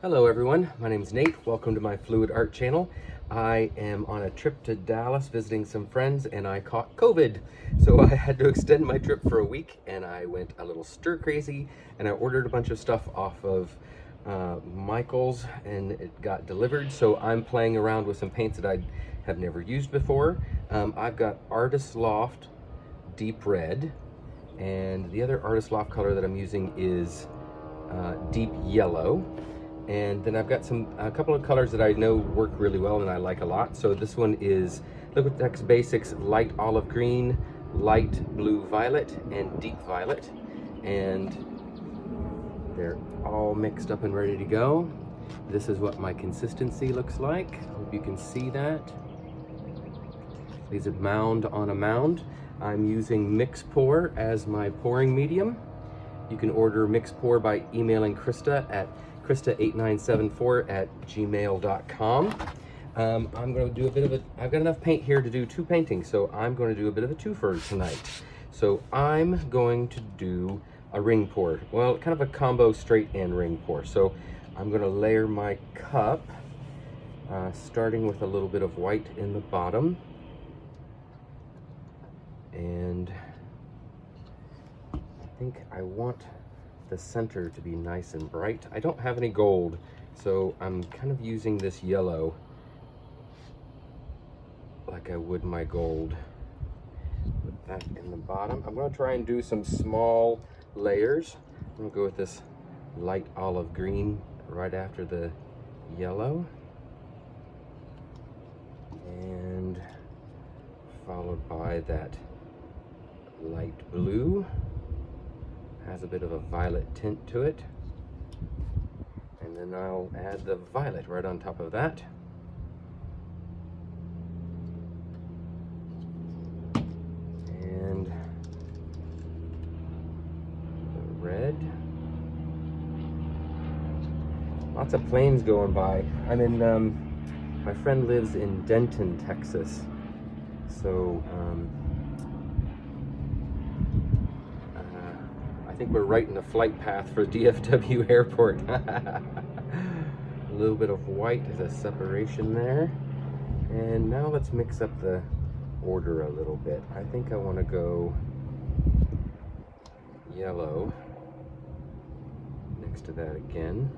Hello everyone, my name is Nate. Welcome to my Fluid Art channel. I am on a trip to Dallas visiting some friends and I caught COVID. So I had to extend my trip for a week and I went a little stir crazy and I ordered a bunch of stuff off of Michael's and it got delivered. So I'm playing around with some paints that I have never used before. I've got Artist Loft Deep Red, and the other Artist Loft color that I'm using is Deep Yellow. And then I've got a couple of colors that I know work really well and I like a lot. So this one is Liquitex Basics Light Olive Green, Light Blue Violet, and Deep Violet. And they're all mixed up and ready to go. This is what my consistency looks like. Hope you can see that. These are mound on a mound. I'm using Mix Pour as my pouring medium. You can order Mix Pour by emailing Krista at krista8974@gmail.com. I'm going to do a bit of I've got enough paint here to do 2 paintings, so I'm going to do a bit of a twofer tonight. So I'm going to do a ring pour. Well, kind of a combo straight and ring pour. So I'm going to layer my cup, starting with a little bit of white in the bottom. And I think I want the center to be nice and bright. I don't have any gold, so I'm kind of using this yellow like I would my gold. Put that in the bottom. I'm going to try and do some small layers. I'm going to go with this light olive green right after the yellow, and followed by that light blue. Has a bit of a violet tint to it, and then I'll add the violet right on top of that. And the red. Lots of planes going by. I'm in, my friend lives in Denton, Texas, so I think we're right in the flight path for DFW Airport. A little bit of white as a separation there. And now let's mix up the order a little bit. I think I want to go yellow next to that again.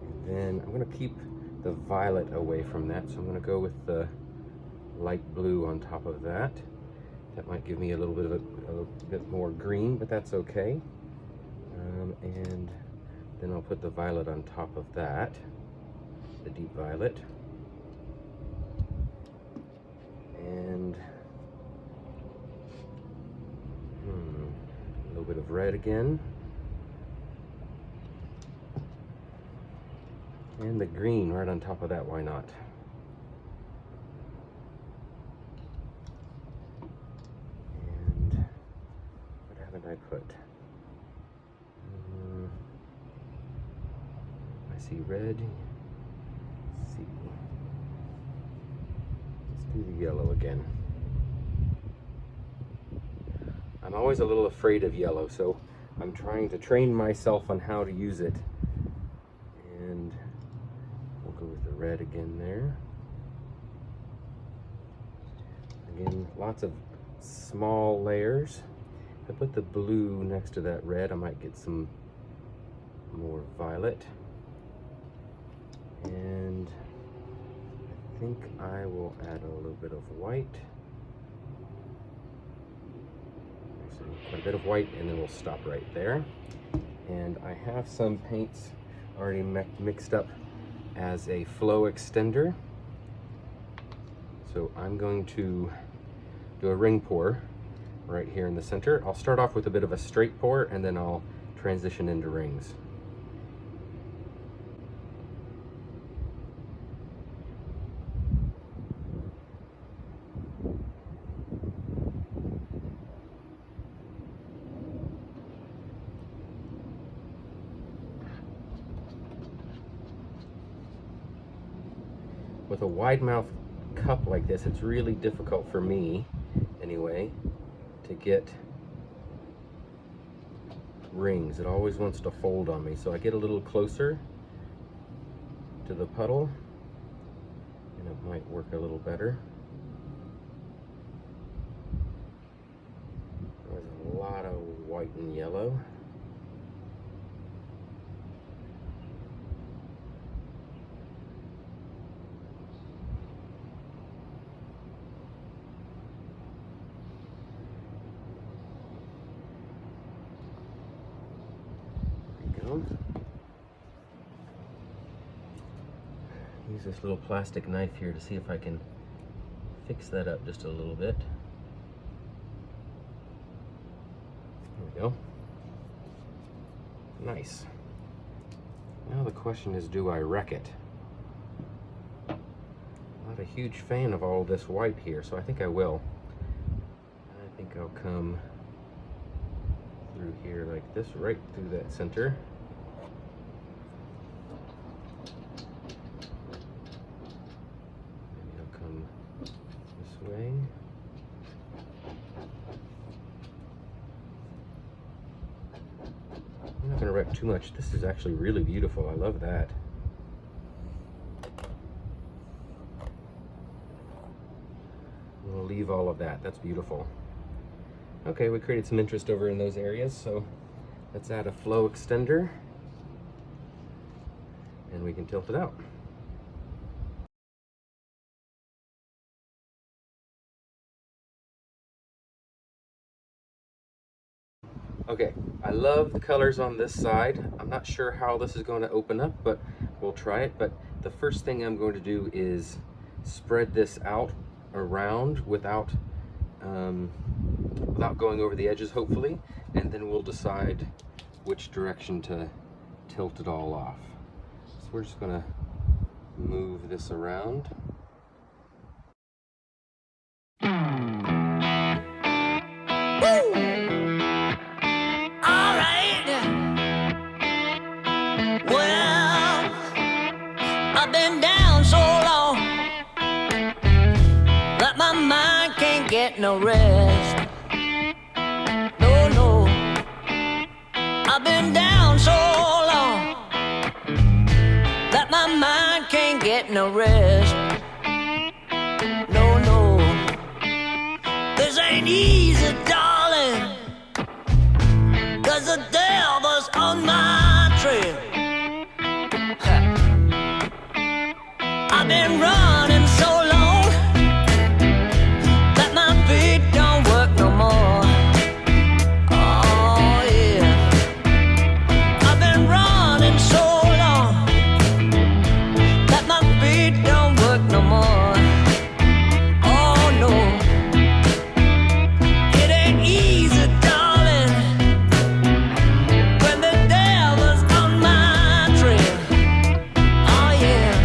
And then I'm going to keep the violet away from that, so I'm going to go with the light blue on top of that. That might give me a little bit more green, but that's okay. And then I'll put the violet on top of that, the deep violet. And a little bit of red again. And the green right on top of that, why not? I put I see red. Let's see. Let's do the yellow again. I'm always a little afraid of yellow, so I'm trying to train myself on how to use it. And we'll go with the red again there. Again, lots of small layers. If I put the blue next to that red, I might get some more violet. And I think I will add a little bit of white. Actually, quite a bit of white, and then we'll stop right there. And I have some paints already mixed up as a flow extender. So I'm going to do a ring pour right here in the center. I'll start off with a bit of a straight pour and then I'll transition into rings. With a wide mouth cup like this, it's really difficult for me anyway to get rings. It always wants to fold on me. So I get a little closer to the puddle and it might work a little better. There's a lot of white and yellow. Use this little plastic knife here to see if I can fix that up just a little bit. There we go. Nice. Now the question is, do I wreck it? I'm not a huge fan of all this white here, so I think I will. I think I'll come through here like this, right through that center. Way. I'm not going to wreck too much. This is actually really beautiful. I love that. We'll leave all of that. That's beautiful. Okay, we created some interest over in those areas, so let's add a flow extender and we can tilt it out. Okay, I love the colors on this side. I'm not sure how this is going to open up, but we'll try it. But the first thing I'm going to do is spread this out around without going over the edges, hopefully, and then we'll decide which direction to tilt it all off. So we're just going to move this around. I've been down so long that my mind can't get no rest. No, no. I've been down so long that my mind can't get no rest. No, no. This ain't easy, darling, 'cause the devil's on my trail. I've been running so long that my feet don't work no more. Oh yeah. I've been running so long that my feet don't work no more. Oh no. It ain't easy, darling, when the devil's on my trail. Oh yeah.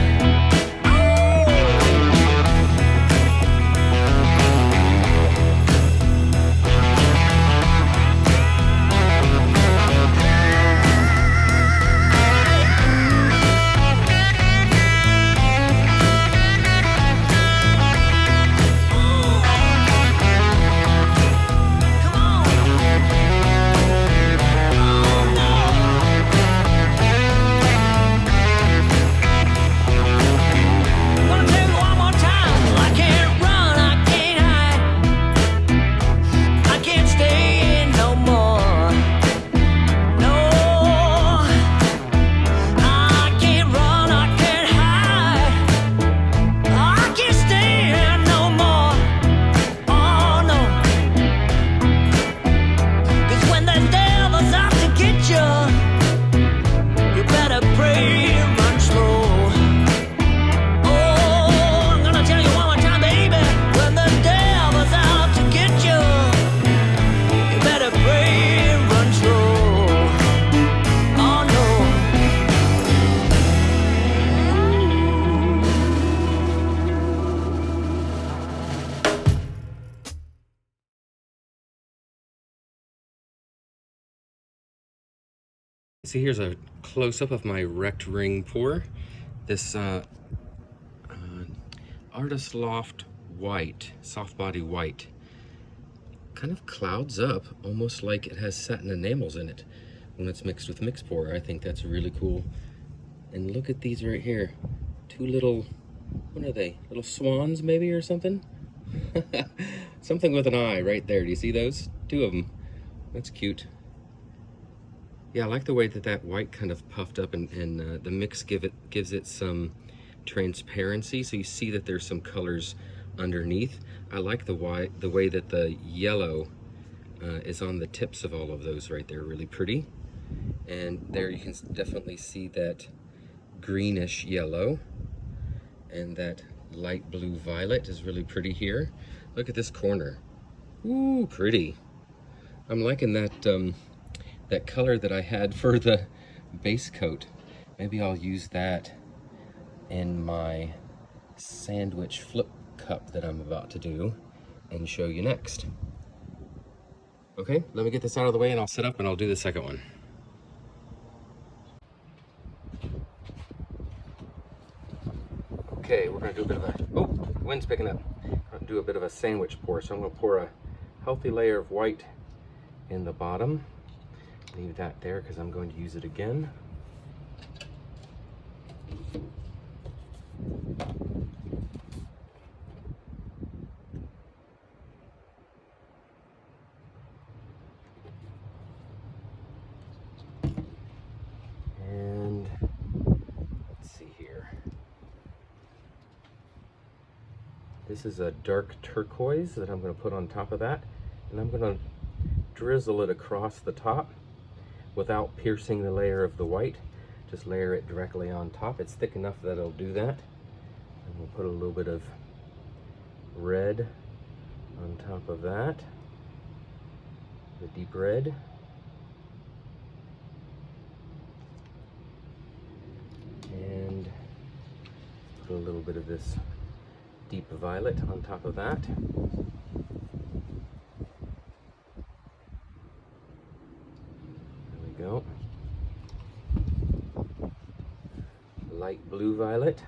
See, here's a close-up of my wrecked ring pour. This Artist Loft white, soft body white, kind of clouds up almost like it has satin enamels in it. when it's mixed with mix pour. I think that's really cool. And look at these right here. Two little, what are they? Little swans maybe or something? Something with an eye right there. Do you see those? Two of them. That's cute. Yeah, I like the way that that white kind of puffed up, and the mix gives it some transparency, so you see that there's some colors underneath. I like the way that the yellow is on the tips of all of those right there. Really pretty. And there you can definitely see that greenish yellow, and that light blue violet is really pretty here. Look at this corner. Ooh, pretty. I'm liking that that color that I had for the base coat. Maybe I'll use that in my sandwich flip cup that I'm about to do and show you next. Okay, let me get this out of the way and I'll set up and I'll do the second one. Okay, we're gonna do a bit of a, oh, the wind's picking up. I'm gonna do a bit of a sandwich pour. So I'm gonna pour a healthy layer of white in the bottom. Leave that there because I'm going to use it again. And let's see here. This is a dark turquoise that I'm going to put on top of that, and I'm going to drizzle it across the top without piercing the layer of the white. Just layer it directly on top. It's thick enough that it'll do that. And we'll put a little bit of red on top of that, the deep red. And put a little bit of this deep violet on top of that. Go. Light blue violet.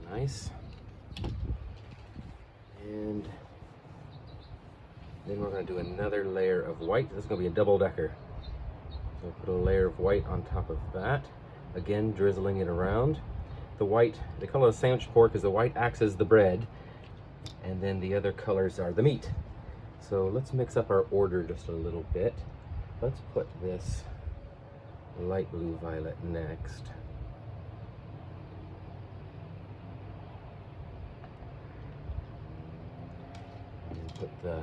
Nice. And then we're going to do another layer of white. This is going to be a double decker. So put a layer of white on top of that. Again, drizzling it around. The white, they call it a sandwich pour because the white acts as the bread, and then the other colors are the meat. So let's mix up our order just a little bit. Let's put this light blue violet next. And put the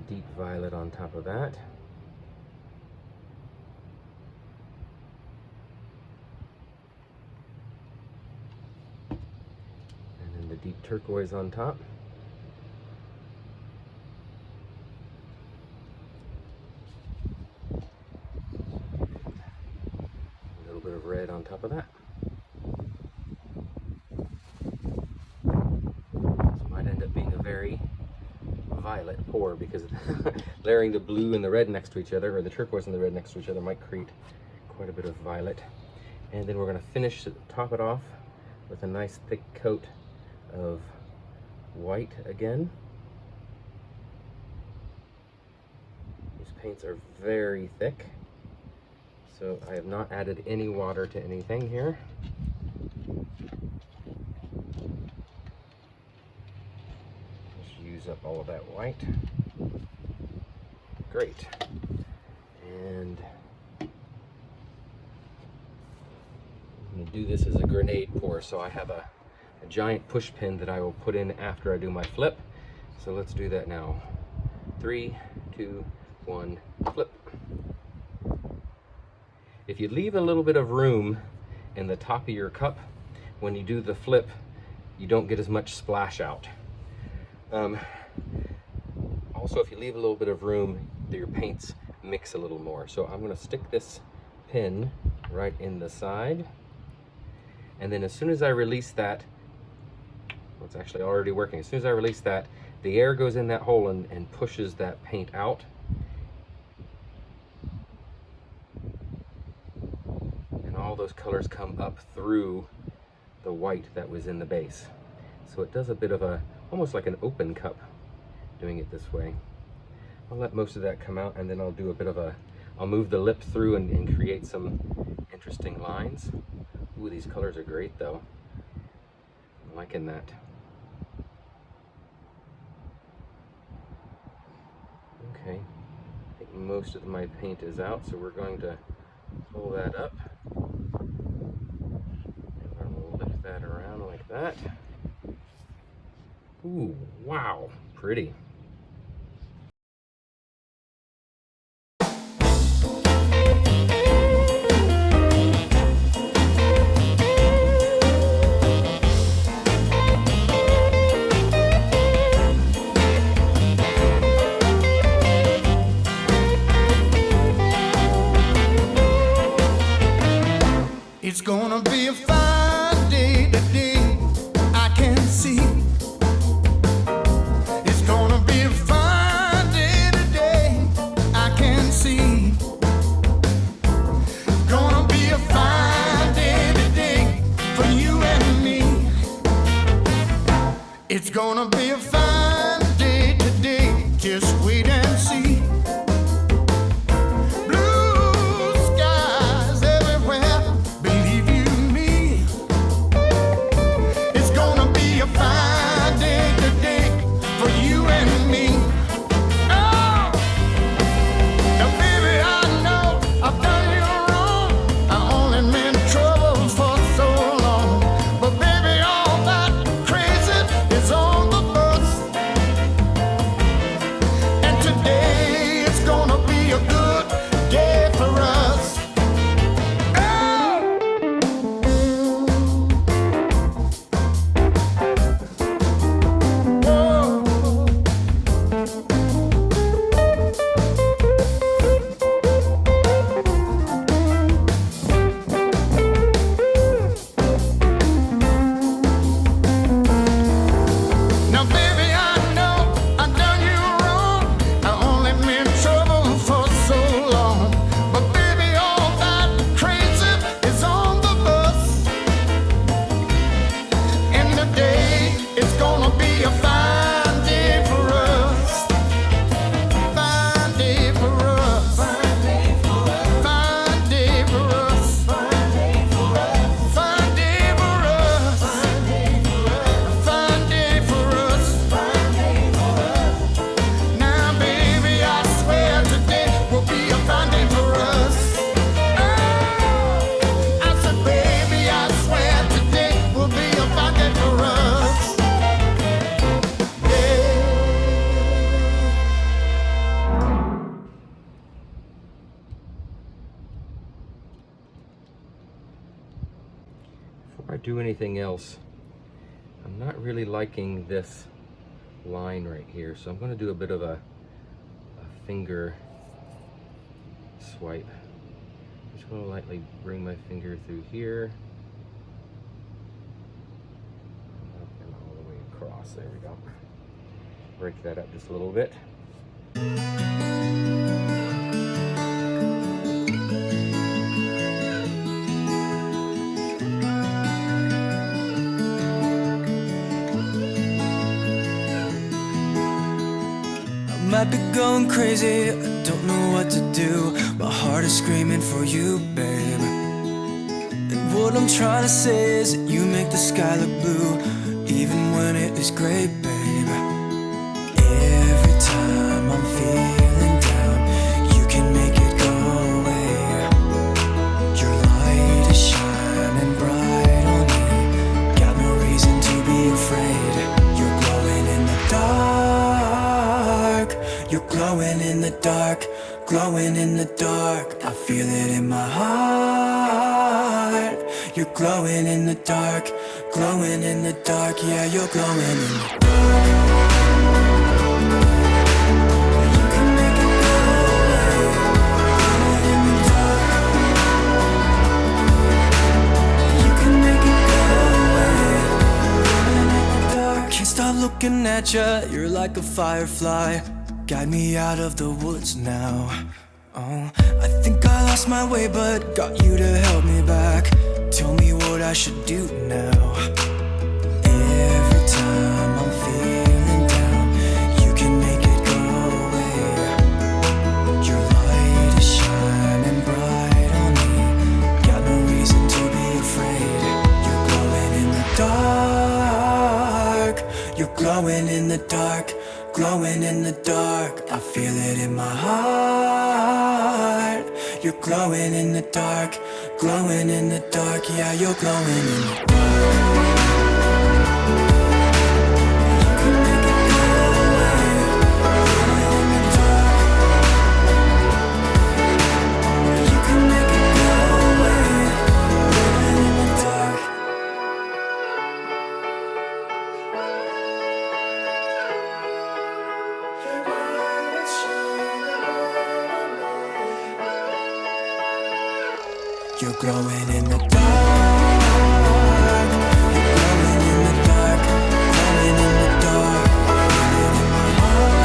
deep violet on top of that. Deep turquoise on top. A little bit of red on top of that. This might end up being a very violet pour because layering the blue and the red next to each other, or the turquoise and the red next to each other, might create quite a bit of violet. And then we're going to finish, top it off with a nice thick coat of white again. These paints are very thick, so I have not added any water to anything here. Just use up all of that white. Great. And I'm going to do this as a grenade pour, so I have a giant push pin that I will put in after I do my flip. So let's do that now. 3, 2, 1, flip. If you leave a little bit of room in the top of your cup, when you do the flip, you don't get as much splash out. Also, if you leave a little bit of room, your paints mix a little more. So I'm going to stick this pin right in the side, and then as soon as I release that, well, it's actually already working. As soon as I release that, the air goes in that hole and pushes that paint out. And all those colors come up through the white that was in the base. So it does a bit of a, almost like an open cup, doing it this way. I'll let most of that come out, and then I'll do a bit of a, I'll move the lip through and create some interesting lines. Ooh, these colors are great though. I'm liking that. Okay, I think most of my paint is out, so we're going to pull that up. And then we'll lift that around like that. Ooh, wow, pretty. It's gonna be a fine day today, I can see. It's gonna be a fine day today, I can see. Gonna be a fine day today for you and me. It's gonna be a fine day today, just wait and see. Before I do anything else, I'm not really liking this line right here, so I'm going to do a bit of a finger swipe. I'm just going to lightly bring my finger through here and all the way across. There we go. Break that up just a little bit. Might be going crazy, I don't know what to do. My heart is screaming for you, babe. And what I'm trying to say is that you make the sky look blue, even when it is gray, babe. Every time I'm feeling down, you can make it go away. Your light is shining bright on me, got no reason to be afraid. You're glowing in the dark. You're glowing in the dark, glowing in the dark. I feel it in my heart. You're glowing in the dark, glowing in the dark. Yeah, you're glowing in the dark. You can make it go away. Glowing in the dark. You can make it go away. Glowing in the dark. Can't stop looking at you, you're like a firefly. Guide me out of the woods now. Oh, I think I lost my way, but got you to help me back. Tell me what I should do now. Every time glowing in the dark, glowing in the dark. I feel it in my heart. You're glowing in the dark, glowing in the dark. Yeah, you're glowing in the dark. You're glowing in the dark. You're glowing in the dark, glowing in the dark. Glowing in my heart.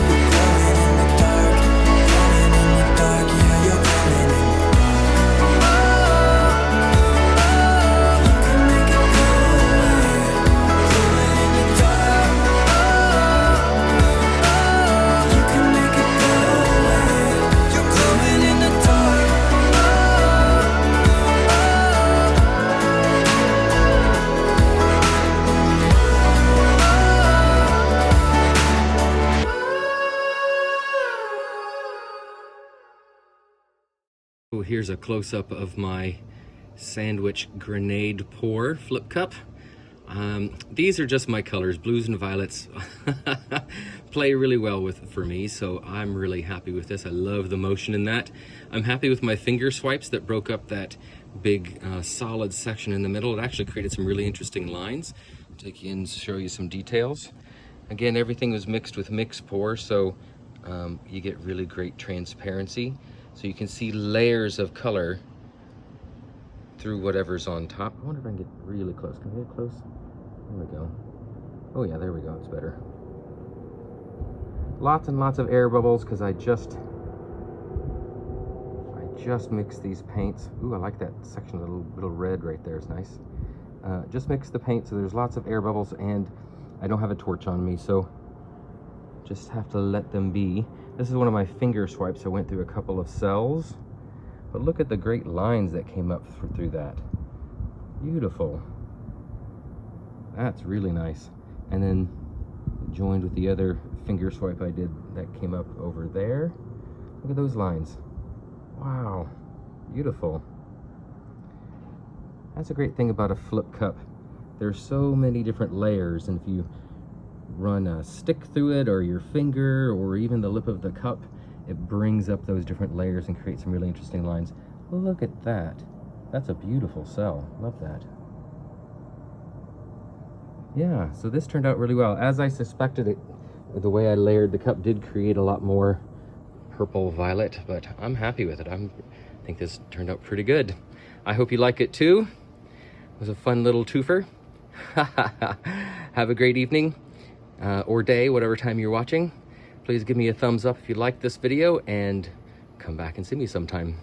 You're glowing in the dark, glowing in the dark. Yeah, you're glowing in the dark. You can make it go away. Glowing in the dark. You can make it go away. You're glowing in the dark. Oh, here's a close-up of my sandwich grenade pour flip cup. These are just my colors, blues and violets. Play really well for me, so I'm really happy with this. I love the motion in that. I'm happy with my finger swipes that broke up that big solid section in the middle. It actually created some really interesting lines. I'll take you in and show you some details. Again, everything was mixed with mix pour, so you get really great transparency. So you can see layers of color through whatever's on top. I wonder if I can get really close. Can we get close? There we go. Oh yeah, there we go, it's better. Lots and lots of air bubbles because I just mixed these paints. Ooh, I like that section of the little red right there, it's nice. Just mixed the paint, so there's lots of air bubbles, and I don't have a torch on me, so just have to let them be. This is one of my finger swipes. I went through a couple of cells, but look at the great lines that came up through that. Beautiful. That's really nice. And then joined with the other finger swipe I did that came up over there. Look at those lines. Wow, beautiful. That's a great thing about a flip cup. There's so many different layers, and if you run a stick through it, or your finger, or even the lip of the cup, it brings up those different layers and creates some really interesting lines. Look at that. That's a beautiful cell. Love that. Yeah, so this turned out really well. As I suspected, it, the way I layered the cup did create a lot more purple violet, but I'm happy with it. I think this turned out pretty good. I hope you like it too. It was a fun little twofer. Have a great evening. Or day, whatever time you're watching. Please give me a thumbs up if you like this video, and come back and see me sometime.